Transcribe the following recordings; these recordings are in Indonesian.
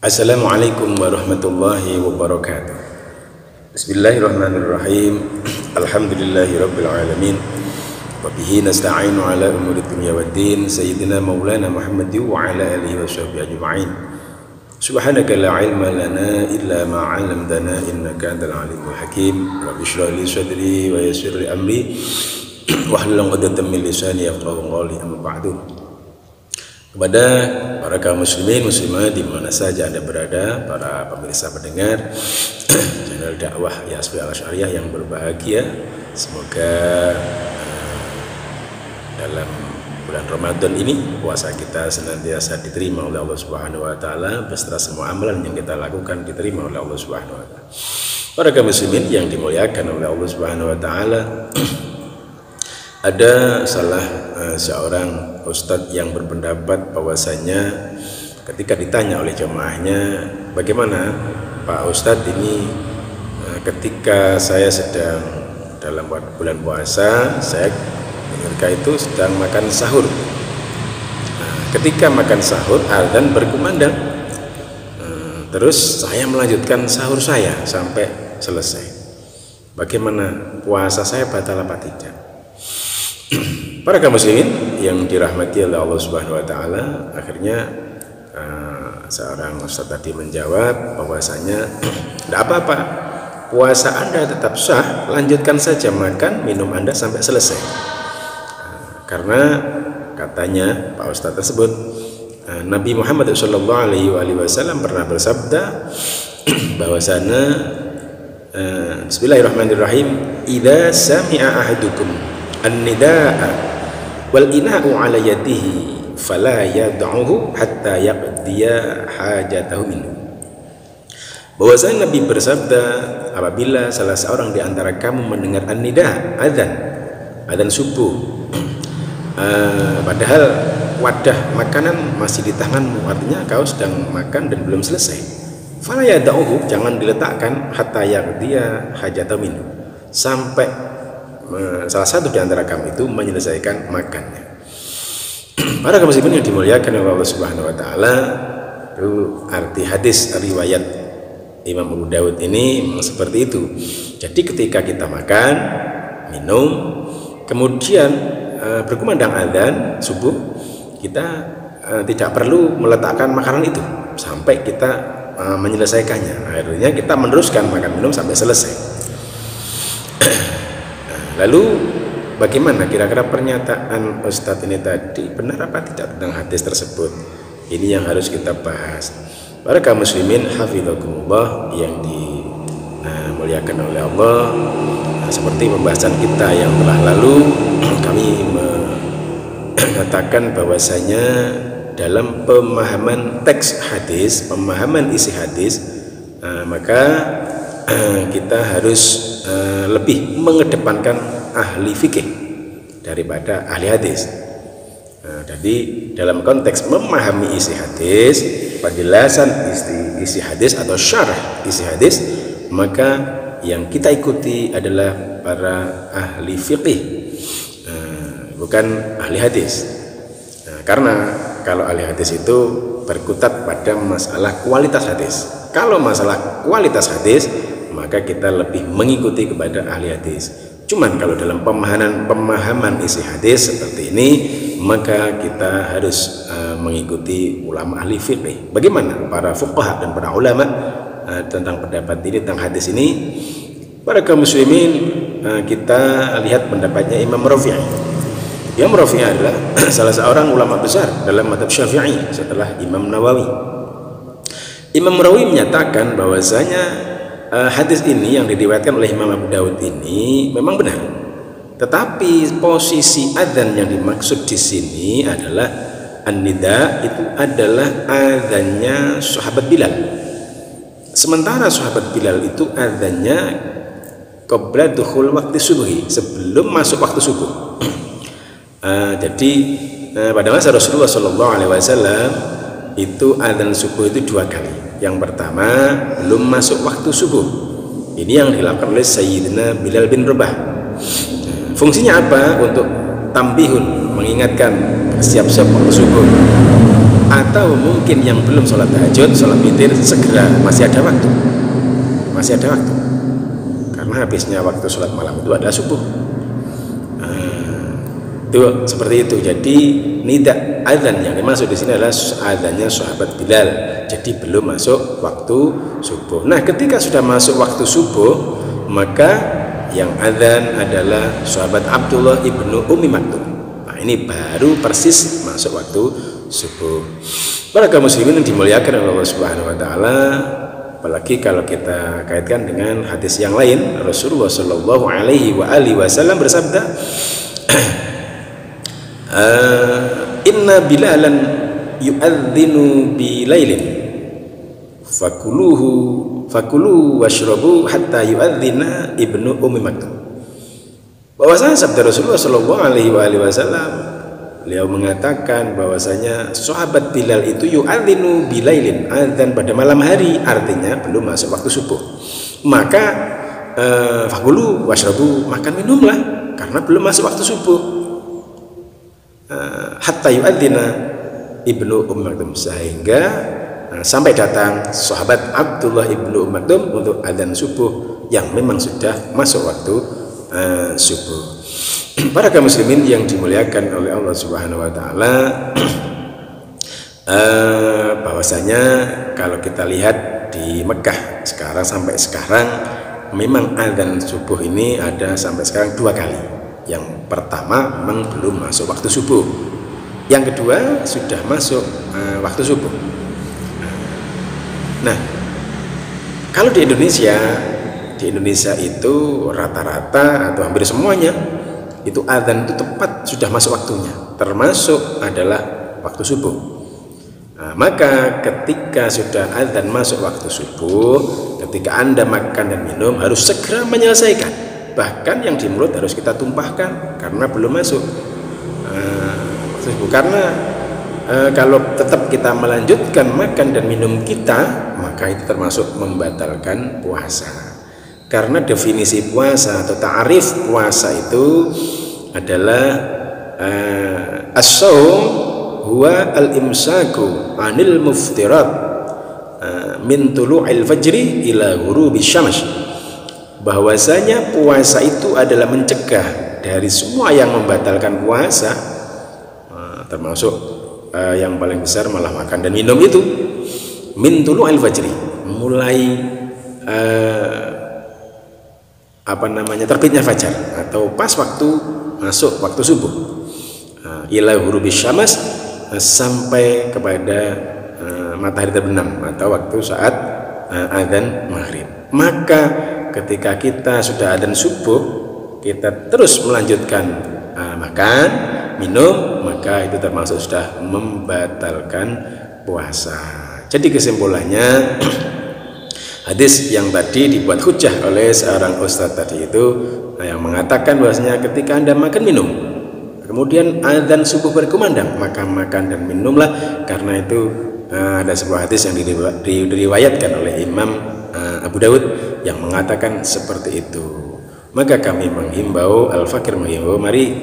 Assalamualaikum warahmatullahi wabarakatuh. Bismillahirrahmanirrahim. Alhamdulillahi rabbil alamin. Wa bihi nasta'inu ala umuri dunya waddin. Sayyidina maulana Muhammadin wa ala alihi wa sahbihi ajma'in. Subhanaka la ilma lana illa ma 'allamtana innaka antal alimul hakim. Rabbi shrah li sadri wa yassir li amri wahlul 'uqdatam min lisani yafqahu qawli. Amma ba'du. Kepada para kaum muslimin muslimat di mana saja Anda berada, para pemirsa pendengar channel dakwah Yasfi Al-Asy'ariyah yang berbahagia, semoga dalam bulan Ramadan ini puasa kita senantiasa diterima oleh Allah Subhanahu wa taala, beserta semua amalan yang kita lakukan diterima oleh Allah Subhanahu wa taala. Para kaum muslimin yang dimuliakan oleh Allah Subhanahu wa taala, ada salah seorang ustadz yang berpendapat bahwasanya ketika ditanya oleh jemaahnya, bagaimana Pak Ustadz ini ketika saya sedang dalam bulan puasa, saya ketika itu sedang makan sahur. Ketika makan sahur, adzan berkumandang, terus saya melanjutkan sahur saya sampai selesai. Bagaimana puasa saya batal apa tidak? Para kaum muslimin yang dirahmati oleh Allah Subhanahu wa taala, akhirnya seorang ustaz tadi menjawab bahwasanya tidak apa-apa, puasa Anda tetap sah, lanjutkan saja makan minum Anda sampai selesai. Karena katanya Pak Ustaz tersebut, Nabi Muhammad SAW pernah bersabda bahwasanya Bismillahirrahmanirrahim, idza sami'a ahadukum an-nidaa wal ina'u ala yadihi fala yad'uhu hatta yaqdiya hajatahu minhu. Bahwasanya Nabi bersabda, apabila salah seorang di antara kamu mendengar an-nida, adzan subuh, padahal wadah makanan masih di tanganmu, artinya kau sedang makan dan belum selesai, fala yad'uhu, jangan diletakkan, hatta yaqdiya hajatahu minhu, sampai salah satu di antara kamu itu menyelesaikan makannya. Para kaum muslimin yang dimuliakan oleh Allah Subhanahu wa taala, itu arti hadis riwayat Imam Abu Dawud ini memang seperti itu. Jadi ketika kita makan, minum, kemudian berkumandang adzan subuh, kita tidak perlu meletakkan makanan itu sampai kita menyelesaikannya. Akhirnya kita meneruskan makan minum sampai selesai. Lalu bagaimana kira-kira pernyataan Ustadz ini tadi, benar apa tidak tentang hadis tersebut? Ini yang harus kita bahas. Para kaum muslimin hafizakumullah yang dimuliakan oleh Allah, seperti pembahasan kita yang telah lalu, kami mengatakan bahwasanya dalam pemahaman teks hadis, pemahaman isi hadis, maka kita harus lebih mengedepankan ahli fikih daripada ahli hadis. Jadi dalam konteks memahami isi hadis, penjelasan isi hadis atau syarah isi hadis, maka yang kita ikuti adalah para ahli fikih, bukan ahli hadis. Karena kalau ahli hadis itu berkutat pada masalah kualitas hadis. Kalau masalah kualitas hadis, maka kita lebih mengikuti kepada ahli hadis. Cuman kalau dalam pemahaman isi hadis seperti ini, maka kita harus mengikuti ulama ahli fiqh. Bagaimana para fuqaha dan para ulama tentang pendapat ini, tentang hadis ini? Para kaum muslimin, kita lihat pendapatnya Imam Rafi'i. Imam Rafi'i adalah salah seorang ulama besar dalam mazhab Syafi'i setelah Imam Nawawi. Imam Nawawi menyatakan bahwasanya hadis ini yang diriwayatkan oleh Imam Abu Dawud ini memang benar, tetapi posisi adzan yang dimaksud di sini adalah an-nida, itu adalah adzannya sahabat Bilal. Sementara sahabat Bilal itu adzannya qabla dukhul waktu subuhi, sebelum masuk waktu subuh. Jadi pada masa Rasulullah SAW itu adzan subuh itu 2 kali. Yang pertama belum masuk waktu subuh. Ini yang dilakukan oleh Sayyidina Bilal bin Rabah. Fungsinya apa? Untuk tambihun, mengingatkan siap-siap waktu subuh, atau mungkin yang belum sholat tahajud, sholat witir segera, masih ada waktu, karena habisnya waktu sholat malam itu adalah subuh. Itu seperti itu. Jadi nida adzan yang dimaksud di sini adalah adzannya sahabat Bilal. Jadi belum masuk waktu subuh. Nah, ketika sudah masuk waktu subuh, maka yang adzan adalah sahabat Abdullah ibnu Ummi Maktum. Nah, ini baru persis masuk waktu subuh. Para kaum muslimin yang dimuliakan oleh Allah Subhanahu wa taala, apalagi kalau kita kaitkan dengan hadis yang lain, Rasulullah Shallallahu alaihi wasallam bersabda, inna bilalan yu'adzinu bilailin fakulu washrabu hatta yu'adzina ibnu Ummi Maktum. Bahwasanya sabda Rasulullah Shallallahu alaihi wasallam, beliau mengatakan bahwasanya sahabat Bilal itu yu'adzinu bilailin, adzan pada malam hari, artinya belum masuk waktu subuh. Maka fakulu washrabu, makan minumlah karena belum masuk waktu subuh. Hatta yu'adzina ibnu Ummi Maktum, sehingga sampai datang sahabat Abdullah ibnu Ummi Maktum untuk adzan subuh yang memang sudah masuk waktu subuh. Para kaum muslimin yang dimuliakan oleh Allah Subhanahu wa taala, bahwasanya kalau kita lihat di Mekah sekarang sampai sekarang, memang adzan subuh ini ada sampai sekarang 2 kali. Yang pertama memang belum masuk waktu subuh, yang kedua sudah masuk waktu subuh. Nah, kalau di Indonesia itu rata-rata atau hampir semuanya itu adzan itu tepat sudah masuk waktunya, termasuk adalah waktu subuh. Nah, maka ketika sudah adzan masuk waktu subuh, ketika Anda makan dan minum harus segera menyelesaikan. Bahkan yang di mulut harus kita tumpahkan karena belum masuk waktu subuh. Karena kalau tetap kita melanjutkan makan dan minum kita, maka itu termasuk membatalkan puasa. Karena definisi puasa atau ta'arif puasa itu adalah as-shaum huwa al-imsaku anil muftirat min tulu'il fajri ila ghurubi syams. Bahwasanya puasa itu adalah mencegah dari semua yang membatalkan puasa, termasuk yang paling besar malah makan dan minum itu, min tulu'il fajri, mulai terbitnya fajar atau pas waktu masuk waktu subuh, ila ghurubi syams, sampai kepada matahari terbenam atau waktu saat adzan maghrib. Maka ketika kita sudah adzan subuh, kita terus melanjutkan makan, minum, maka itu termasuk sudah membatalkan puasa. Jadi kesimpulannya, hadis yang tadi dibuat hujah oleh seorang ustadz tadi itu yang mengatakan bahwasanya ketika Anda makan minum, kemudian adzan subuh berkumandang, maka makan dan minumlah. Karena itu ada sebuah hadis yang diriwayatkan oleh Imam Abu Dawud yang mengatakan seperti itu. Maka kami menghimbau, Al-Fakir menghimbau, mari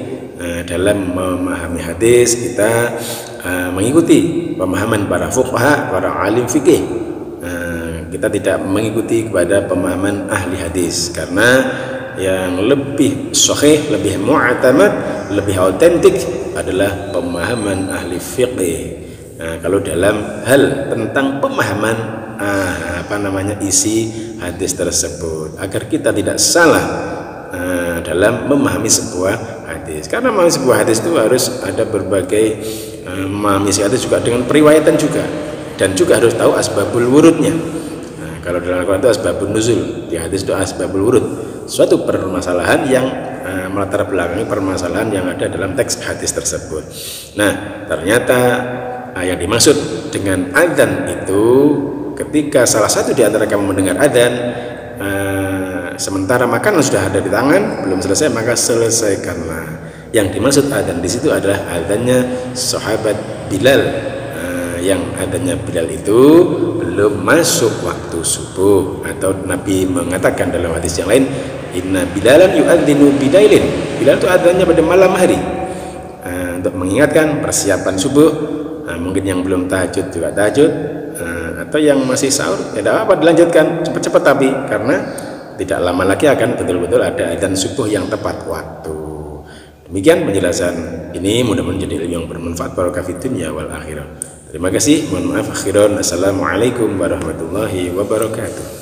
dalam memahami hadis kita mengikuti pemahaman para fuqaha, para alim fikih. Kita tidak mengikuti kepada pemahaman ahli hadis, karena yang lebih sahih, lebih mu'tamad, lebih autentik adalah pemahaman ahli fikih. Kalau dalam hal tentang pemahaman isi hadis tersebut, agar kita tidak salah dalam memahami sebuah hadis. Karena memahami sebuah hadis itu harus ada berbagai memahami hadis juga dengan periwayatan juga, dan juga harus tahu asbabul wurudnya. Kalau dalam Al-Quran itu asbabun nuzul, di hadis itu asbabul wurud, suatu permasalahan yang melatar belakangi permasalahan yang ada dalam teks hadis tersebut. Nah, ternyata yang dimaksud dengan adzan itu ketika salah satu di antara kamu mendengar adzan sementara makanan sudah ada di tangan belum selesai, maka selesaikanlah. Yang dimaksud adzan di situ adalah adzannya sahabat Bilal, yang adzannya Bilal itu belum masuk waktu subuh, atau Nabi mengatakan dalam hadis yang lain, inna Bilalan yu'adzinu bilailin, Bilal itu adzannya pada malam hari untuk mengingatkan persiapan subuh. Mungkin yang belum tahajud juga tahajud, atau yang masih sahur ya tidak apa dilanjutkan cepat-cepat, tapi karena tidak lama lagi akan betul-betul ada adzan subuh yang tepat waktu. Demikian penjelasan ini, mudah-mudahan menjadi ilmu yang bermanfaat barokah fid dunya wal akhirah. Terima kasih, mohon maaf akhiran. Assalamualaikum warahmatullahi wabarakatuh.